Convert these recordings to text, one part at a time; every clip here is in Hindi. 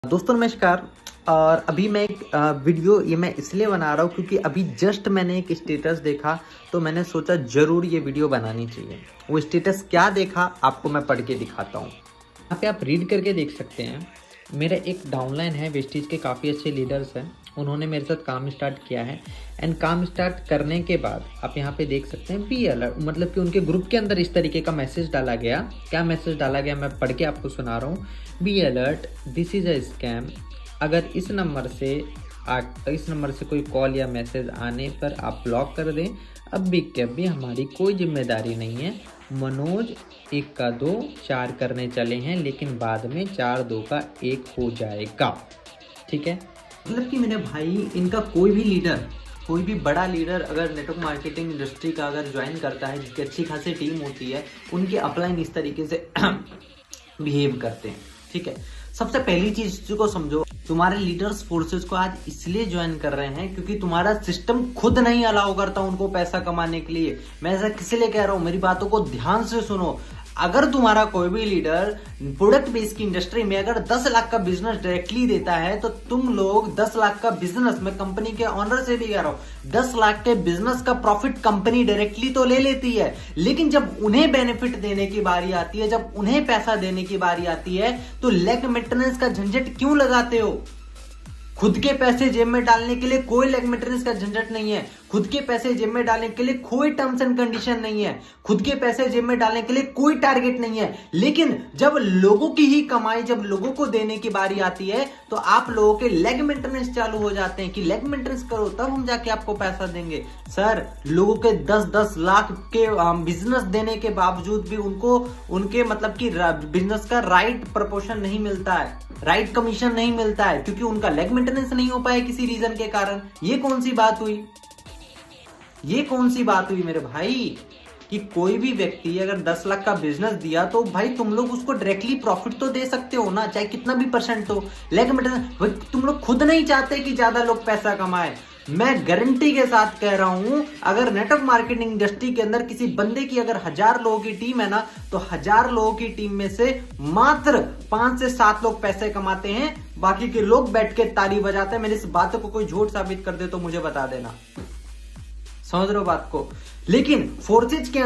दोस्तों नमस्कार। और अभी मैं एक वीडियो ये मैं इसलिए बना रहा हूँ क्योंकि अभी जस्ट मैंने एक स्टेटस देखा तो मैंने सोचा ज़रूर ये वीडियो बनानी चाहिए। वो स्टेटस क्या देखा आपको मैं पढ़ के दिखाता हूँ। यहाँ पे आप रीड करके देख सकते हैं। मेरा एक डाउनलाइन है, वेस्टीज के काफ़ी अच्छे लीडर्स हैं, उन्होंने मेरे साथ काम स्टार्ट किया है। एंड काम स्टार्ट करने के बाद आप यहाँ पे देख सकते हैं बी अलर्ट, मतलब कि उनके ग्रुप के अंदर इस तरीके का मैसेज डाला गया। क्या मैसेज डाला गया मैं पढ़ के आपको सुना रहा हूँ। Be alert, this is a scam. अगर इस नंबर से कोई कॉल या मैसेज आने पर आप ब्लॉक कर दें। अब भी हमारी कोई जिम्मेदारी नहीं है। मनोज 1 का 2 4 करने चले हैं, लेकिन बाद में 4 2 का 1 हो जाएगा। ठीक है, मतलब कि मेरे भाई इनका कोई भी लीडर, कोई भी बड़ा लीडर अगर नेटवर्क मार्केटिंग इंडस्ट्री का अगर ज्वाइन करता है, जिसकी अच्छी खासी टीम होती है, उनके अपलाइन इस तरीके से बिहेव करते हैं। ठीक है, सबसे पहली चीज को समझो, तुम्हारे लीडर्स फोर्सेस को आज इसलिए ज्वाइन कर रहे हैं क्योंकि तुम्हारा सिस्टम खुद नहीं अलाउ करता उनको पैसा कमाने के लिए। मैं ऐसा किस लिए कह रहा हूं, मेरी बातों को ध्यान से सुनो। अगर तुम्हारा कोई भी लीडर प्रोडक्ट बेस्ड की इंडस्ट्री में अगर 10 लाख का बिजनेस डायरेक्टली देता है तो तुम लोग 10 लाख का बिजनेस, मैं कंपनी के ऑनर से भी कह रहा हूं, 10 लाख के बिजनेस का प्रॉफिट कंपनी डायरेक्टली तो ले लेती है, लेकिन जब उन्हें बेनिफिट देने की बारी आती है, जब उन्हें पैसा देने की बारी आती है, तो लेग मेंटेनेंस का झंझट क्यों लगाते हो? खुद के पैसे जेब में डालने के लिए कोई लेग मेंटेनेंस का झंझट नहीं है। खुद के पैसे जेब में डालने के लिए कोई टर्म्स एंड कंडीशन नहीं है। खुद के पैसे जेब में डालने के लिए कोई टारगेट नहीं है। लेकिन जब लोगों की ही कमाई, जब लोगों को देने की बारी आती है, तो आप लोगों के लेग मेंटेनेंस चालू हो जाते हैं कि लेग मेंटेनेंस करो तब हम जाके आपको पैसा देंगे। सर, लोगों के 10-10 लाख के बिजनेस देने के बावजूद भी उनको उनके मतलब कि बिजनेस का राइट प्रपोर्शन नहीं मिलता है, राइट कमीशन नहीं मिलता है, क्योंकि उनका लेग मेंटेनेंस नहीं हो पाया किसी रीजन के कारण। ये कौन सी बात हुई? ये कौन सी बात हुई मेरे भाई कि कोई भी व्यक्ति अगर 10 लाख का बिजनेस दिया तो भाई तुम लोग उसको डायरेक्टली प्रॉफिट तो दे सकते हो ना, चाहे कितना भी परसेंट हो। लेग मेंटेनेंस तुम लोग खुद नहीं चाहते कि ज्यादा लोग पैसा कमाए। मैं गारंटी के साथ कह रहा हूं, अगर नेटवर्क मार्केटिंग इंडस्ट्री के अंदर किसी बंदे की अगर 1000 लोगों की टीम है ना, तो 1000 लोगों की टीम में से मात्र 5 से 7 लोग पैसे कमाते हैं, बाकी के लोग बैठ के ताली बजाते हैं। मेरी इस बात को कोई झूठ साबित कर दे तो मुझे बता देना। समझ रहे हो बात को? लेकिन फोर्सेज के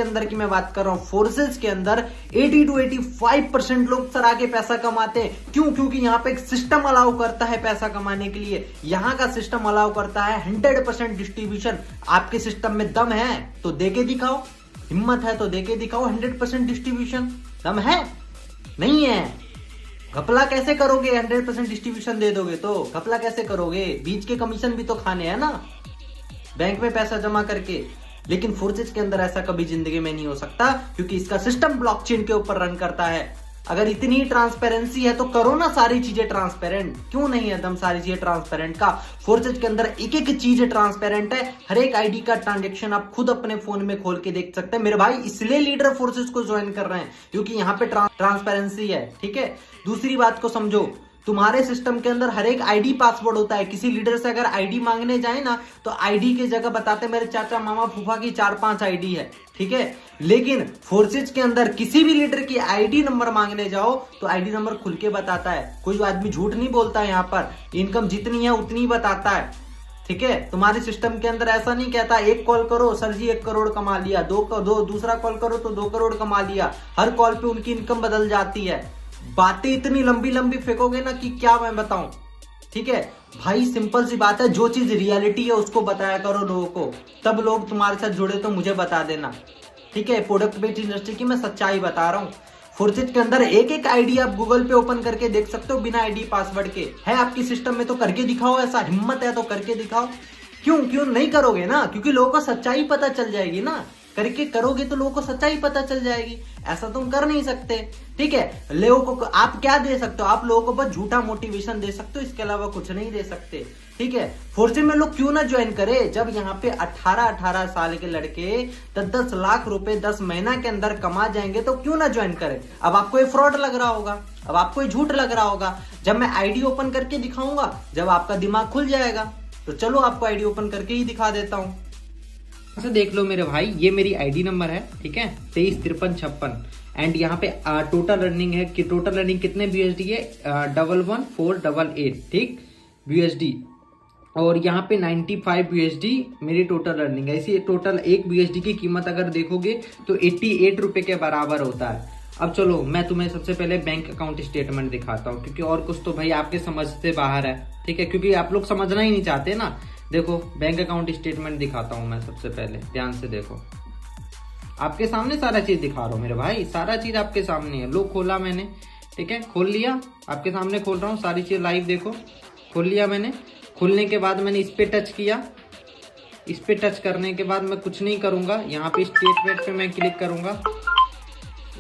अंदर की मैं बात कर रहा हूं, फोर्सेज के अंदर 80 to 85% लोग सर आगे पैसा कमाते हैं। क्यों? क्योंकि यहां पे एक सिस्टम अलाउ करता है पैसा कमाने के लिए। यहां का सिस्टम अलाउ करता है 100% डिस्ट्रीब्यूशन। आपके सिस्टम में दम है तो देके दिखाओ, हिम्मत है तो देके दिखाओ। 100% डिस्ट्रीब्यूशन दम है? नहीं है, घपला कैसे करोगे? 100% डिस्ट्रीब्यूशन दे दोगे तो घपला कैसे करोगे? बीच के कमीशन भी तो खाने हैं ना, बैंक में पैसा जमा करके। लेकिन फोर्सेज के अंदर ऐसा कभी जिंदगी में नहीं हो सकता, क्योंकि इसका सिस्टम ब्लॉकचेन के ऊपर रन करता है। अगर इतनी ट्रांसपेरेंसी है तो करो ना सारी चीजें ट्रांसपेरेंट। क्यों नहीं है दम सारी चीजें ट्रांसपेरेंट का? फोर्सेज के अंदर एक एक चीज ट्रांसपेरेंट है। हर एक आईडी का ट्रांजेक्शन आप खुद अपने फोन में खोल के देख सकते हैं मेरे भाई। इसलिए लीडर फोर्सेज को ज्वाइन कर रहे हैं, क्योंकि यहाँ पे ट्रांसपेरेंसी है। ठीक है, दूसरी बात को समझो, तुम्हारे सिस्टम के अंदर हर एक आईडी पासवर्ड होता है। किसी लीडर से अगर आईडी मांगने जाए ना, तो आईडी की जगह बताते मेरे चाचा मामा फूफा की 4-5 आईडी है। ठीक है, लेकिन फोर्सेज के अंदर किसी भी लीडर की आईडी नंबर मांगने जाओ तो आईडी नंबर खुल के बताता है। कोई आदमी झूठ नहीं बोलता है, यहाँ पर इनकम जितनी है उतनी बताता है। ठीक है, तुम्हारे सिस्टम के अंदर ऐसा नहीं कहता 1 कॉल करो सर जी 1 करोड़ कमा लिया, दूसरा कॉल करो तो 2 करोड़ कमा लिया। हर कॉल पे उनकी इनकम बदल जाती है। बातें इतनी लंबी लंबी फेंकोगे ना कि क्या मैं बताऊं। ठीक है भाई, सिंपल सी बात है, जो चीज रियलिटी है उसको बताया करो लोगों को, तब लोग तुम्हारे साथ जुड़े तो मुझे बता देना। ठीक है, प्रोडक्ट बेस्ड इंडस्ट्री की मैं सच्चाई बता रहा हूं। फोर्सेज के अंदर एक एक आईडी आप गूगल पे ओपन करके देख सकते हो बिना आईडी पासवर्ड के। है आपकी सिस्टम में तो करके दिखाओ, ऐसा हिम्मत है तो करके दिखाओ। क्यों नहीं करोगे ना? क्योंकि लोगों को सच्चाई पता चल जाएगी ना। करके करोगे तो लोगों को सच्चाई पता चल जाएगी। ऐसा तुम कर नहीं सकते। ठीक है, लोगों को आप क्या दे सकते हो? आप लोगों को बस झूठा मोटिवेशन दे सकते हो, इसके अलावा कुछ नहीं दे सकते। ठीक है, फोर्सेज में लोग क्यों ना ज्वाइन करे? जब यहाँ पे 18-18 साल के लड़के 10-10 लाख रुपए 10 महीना के अंदर कमा जाएंगे तो क्यों ना ज्वाइन करे? अब आपको ये फ्रॉड लग रहा होगा, अब आपको ये झूठ लग रहा होगा। जब मैं आईडी ओपन करके दिखाऊंगा, जब आपका दिमाग खुल जाएगा, तो चलो आपको आईडी ओपन करके ही दिखा देता हूं। अच्छा देख लो मेरे भाई, ये मेरी आईडी नंबर है। ठीक है, 235356। एंड यहाँ पे टोटल रनिंग है कि टोटल रनिंग कितने BUSD है 111488, ठीक, BUSD। और यहाँ पे 95 BUSD मेरी टोटल रनिंग है। इसी टोटल एक BUSD की कीमत अगर देखोगे तो 88 रुपए के बराबर होता है। अब चलो मैं तुम्हें सबसे पहले बैंक अकाउंट स्टेटमेंट दिखाता हूँ, क्योंकि और कुछ तो भाई आपके समझ से बाहर है, ठीक है, क्योंकि आप लोग समझना ही नहीं चाहते ना। देखो बैंक अकाउंट स्टेटमेंट दिखाता हूँ मैं सबसे पहले, ध्यान से देखो, आपके सामने सारा चीज दिखा रहा हूँ मेरे भाई, सारा चीज आपके सामने है। लो खोला मैंने, ठीक है, खोल लिया, आपके सामने खोल रहा हूँ, सारी चीज लाइव देखो, खोल लिया मैंने। खोलने के बाद मैंने इस पे टच किया, इस पे टच करने के बाद मैं कुछ नहीं करूंगा, यहाँ पे स्टेटमेंट पे मैं क्लिक करूंगा,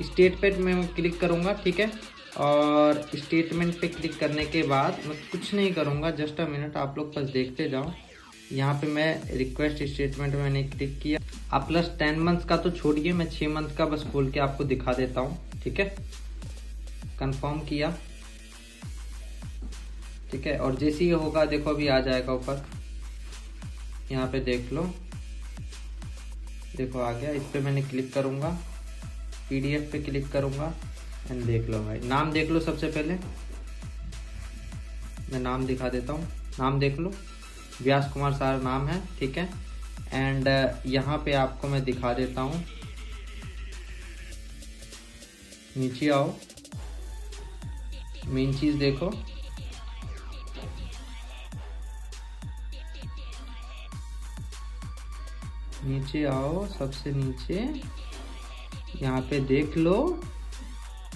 स्टेटमेंट में मैं क्लिक करूंगा, ठीक है। और स्टेटमेंट पे क्लिक करने के बाद मैं कुछ नहीं करूंगा, जस्ट अ मिनट, आप लोग बस देखते जाओ। यहाँ पे मैं रिक्वेस्ट स्टेटमेंट में मैंने क्लिक किया। आप प्लस 10 मंथ्स का तो छोड़िए, मैं 6 मंथ का बस खोल के आपको दिखा देता हूँ, ठीक है। कंफर्म किया, ठीक है, और जैसे ही होगा देखो अभी आ जाएगा ऊपर, यहाँ पे देख लो, देखो आ गया। इस पे मैंने क्लिक करूंगा, PDF पे क्लिक करूंगा एंड देख लो भाई, नाम देख लो। सबसे पहले मैं नाम दिखा देता हूँ, नाम देख लो, व्यास कुमार सर नाम है, ठीक है। एंड यहाँ पे आपको मैं दिखा देता हूँ, नीचे आओ, मेन चीज देखो, नीचे आओ, सबसे नीचे यहाँ पे देख लो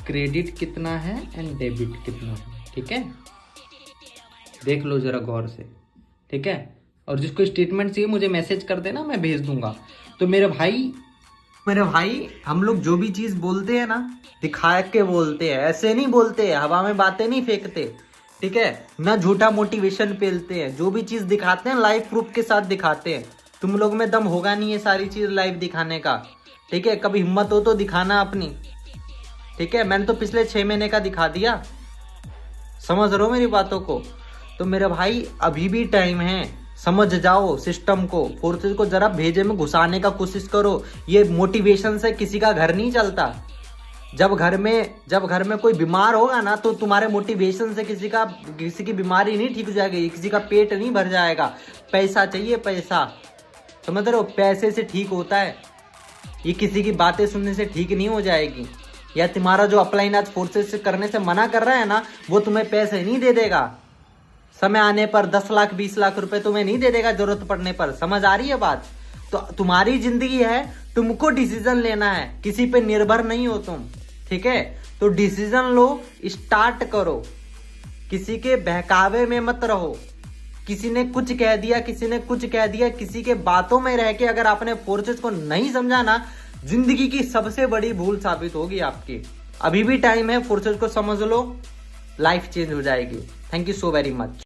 क्रेडिट कितना है एंड डेबिट कितना है, ठीक है, देख लो जरा गौर से, ठीक है। और जिसको स्टेटमेंट चाहिए मुझे मैसेज कर देना, मैं भेज दूंगा। तो मेरे भाई हम लोग जो भी चीज बोलते हैं ना, दिखा के बोलते हैं, ऐसे नहीं बोलते, हवा में बातें नहीं फेंकते, ठीक है ना, झूठा मोटिवेशन पेलते हैं। जो भी चीज दिखाते हैं लाइव प्रूफ के साथ दिखाते हैं। तुम लोग में दम होगा नहीं ये सारी चीज लाइव दिखाने का, ठीक है, कभी हिम्मत हो तो दिखाना अपनी, ठीक है। मैंने तो पिछले 6 महीने का दिखा दिया, समझ रहे हो मेरी बातों को। तो मेरे भाई अभी भी टाइम है, समझ जाओ सिस्टम को, फोर्सेस को जरा भेजे में घुसाने का कोशिश करो। ये मोटिवेशन से किसी का घर नहीं चलता। जब घर में कोई बीमार होगा ना, तो तुम्हारे मोटिवेशन से किसी की बीमारी नहीं ठीक हो जाएगी, किसी का पेट नहीं भर जाएगा। पैसा चाहिए, पैसा, समझ रहे हो, पैसे से ठीक होता है, ये किसी की बातें सुनने से ठीक नहीं हो जाएगी। या तुम्हारा जो अपलाइन आज फोर्सेस से करने से मना कर रहा है ना, वो तुम्हें पैसे नहीं दे देगा समय आने पर। 10 लाख 20 लाख रुपए तुम्हें नहीं दे देगा जरूरत पड़ने पर, समझ आ रही है बात। तो तुम्हारी जिंदगी है, तुमको डिसीजन लेना है, किसी पे निर्भर नहीं हो तुम, ठीक है। तो डिसीजन लो, स्टार्ट करो, किसी के बहकावे में मत रहो। किसी ने कुछ कह दिया, किसी ने कुछ कह दिया, किसी के बातों में रह के अगर आपने फोर्सेस को नहीं समझा ना, जिंदगी की सबसे बड़ी भूल साबित होगी आपकी। अभी भी टाइम है, फोर्सेस को समझ लो, लाइफ चेंज हो जाएगी। Thank you so very much.